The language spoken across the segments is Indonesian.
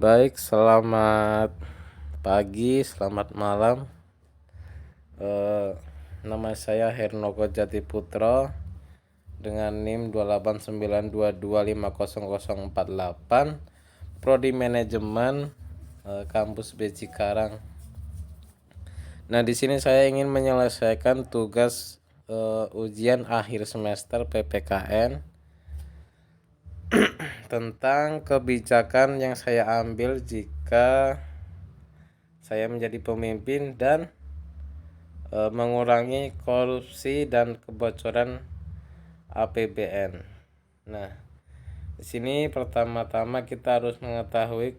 Baik, selamat pagi, selamat malam. Eh, Nama saya Hernoko Jatiputro dengan NIM 28922500048, Prodi Manajemen, Kampus B Cikarang. Nah, di sini saya ingin menyelesaikan tugas ujian akhir semester PPKN tentang kebijakan yang saya ambil jika saya menjadi pemimpin dan mengurangi korupsi dan kebocoran APBN. Nah, di sini pertama-tama kita harus mengetahui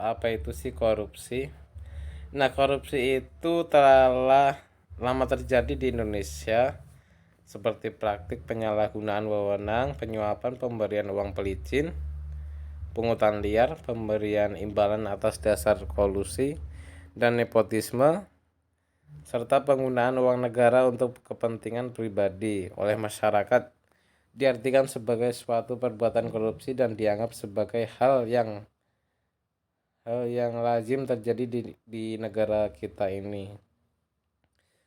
apa itu sih korupsi. Nah, korupsi itu telah lama terjadi di Indonesia, seperti praktik penyalahgunaan wewenang, penyuapan, pemberian uang pelicin, pungutan liar, pemberian imbalan atas dasar kolusi dan nepotisme, serta penggunaan uang negara untuk kepentingan pribadi oleh masyarakat diartikan sebagai suatu perbuatan korupsi dan dianggap sebagai hal yang lazim terjadi di negara kita ini.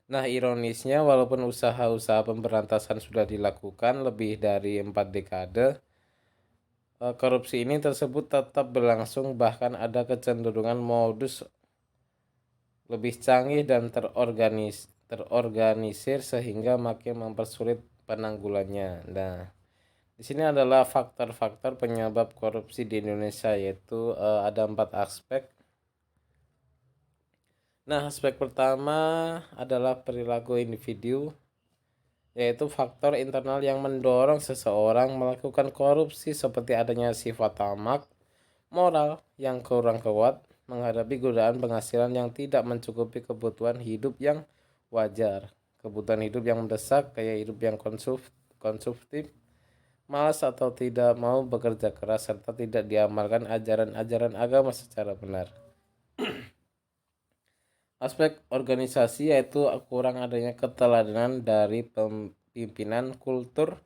Nah, ironisnya walaupun usaha-usaha pemberantasan sudah dilakukan lebih dari 4 dekade, korupsi ini tersebut tetap berlangsung, bahkan ada kecenderungan modus lebih canggih dan terorganisir sehingga makin mempersulit penanggulannya. Nah, di sini adalah faktor-faktor penyebab korupsi di Indonesia, yaitu ada 4 aspek. Nah, aspek pertama adalah perilaku individu, yaitu faktor internal yang mendorong seseorang melakukan korupsi, seperti adanya sifat tamak moral yang kurang kuat menghadapi godaan penghasilan yang tidak mencukupi kebutuhan hidup yang wajar, kebutuhan hidup yang mendesak, gaya hidup yang konsumtif, malas atau tidak mau bekerja keras, serta tidak diamalkan ajaran-ajaran agama secara benar. Aspek organisasi, yaitu kurang adanya keteladanan dari pimpinan, kultur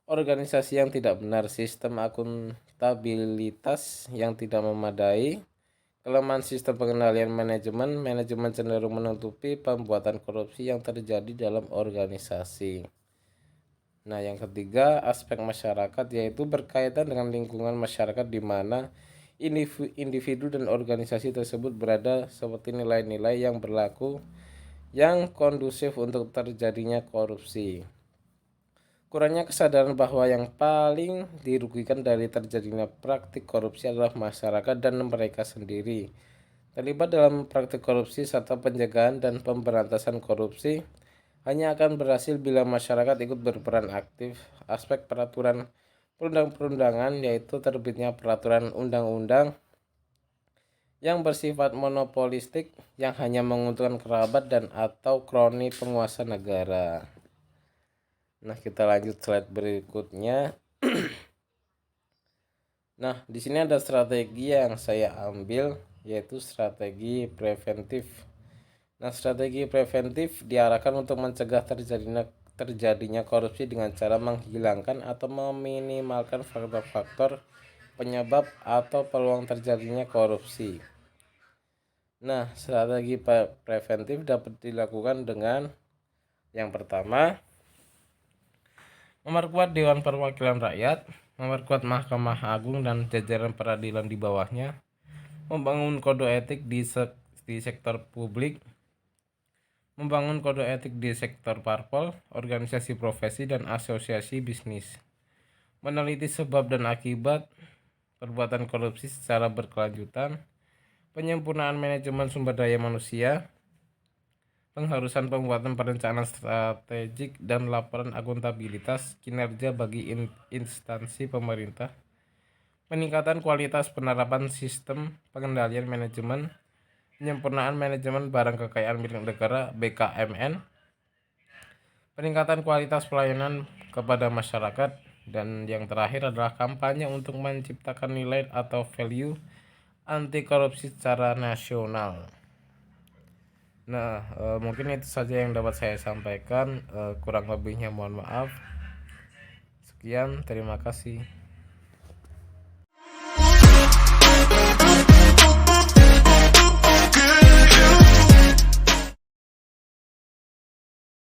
organisasi yang tidak benar, sistem akuntabilitas yang tidak memadai, kelemahan sistem pengendalian manajemen, manajemen cenderung menutupi pembuatan korupsi yang terjadi dalam organisasi. Nah, yang ketiga, aspek masyarakat, yaitu berkaitan dengan lingkungan masyarakat di mana individu dan organisasi tersebut berada, seperti nilai-nilai yang berlaku yang kondusif untuk terjadinya korupsi. Kurangnya kesadaran bahwa yang paling dirugikan dari terjadinya praktik korupsi adalah masyarakat dan mereka sendiri. Terlibat dalam praktik korupsi serta pencegahan dan pemberantasan korupsi hanya akan berhasil bila masyarakat ikut berperan aktif. Aspek peraturan perundang-perundangan, yaitu terbitnya peraturan undang-undang yang bersifat monopolistik yang hanya menguntungkan kerabat dan atau kroni penguasa negara. Nah, kita lanjut slide berikutnya. Nah, di sini ada strategi yang saya ambil, yaitu strategi preventif. Nah, strategi preventif diarahkan untuk mencegah terjadinya korupsi dengan cara menghilangkan atau meminimalkan faktor-faktor penyebab atau peluang terjadinya korupsi. Nah, strategi preventif dapat dilakukan dengan yang pertama, memperkuat Dewan Perwakilan Rakyat, memperkuat Mahkamah Agung dan jajaran peradilan di bawahnya, membangun kode etik di sektor publik, membangun kode etik di sektor parpol, organisasi profesi, dan asosiasi bisnis, meneliti sebab dan akibat perbuatan korupsi secara berkelanjutan, penyempurnaan manajemen sumber daya manusia, pengharusan pembuatan perencanaan strategik dan laporan akuntabilitas kinerja bagi instansi pemerintah, peningkatan kualitas penerapan sistem pengendalian manajemen, penyempurnaan manajemen barang kekayaan milik negara BKMN, peningkatan kualitas pelayanan kepada masyarakat, dan yang terakhir adalah kampanye untuk menciptakan nilai atau value anti korupsi secara nasional. Nah, mungkin itu saja yang dapat saya sampaikan. Kurang lebihnya mohon maaf. Sekian, terima kasih.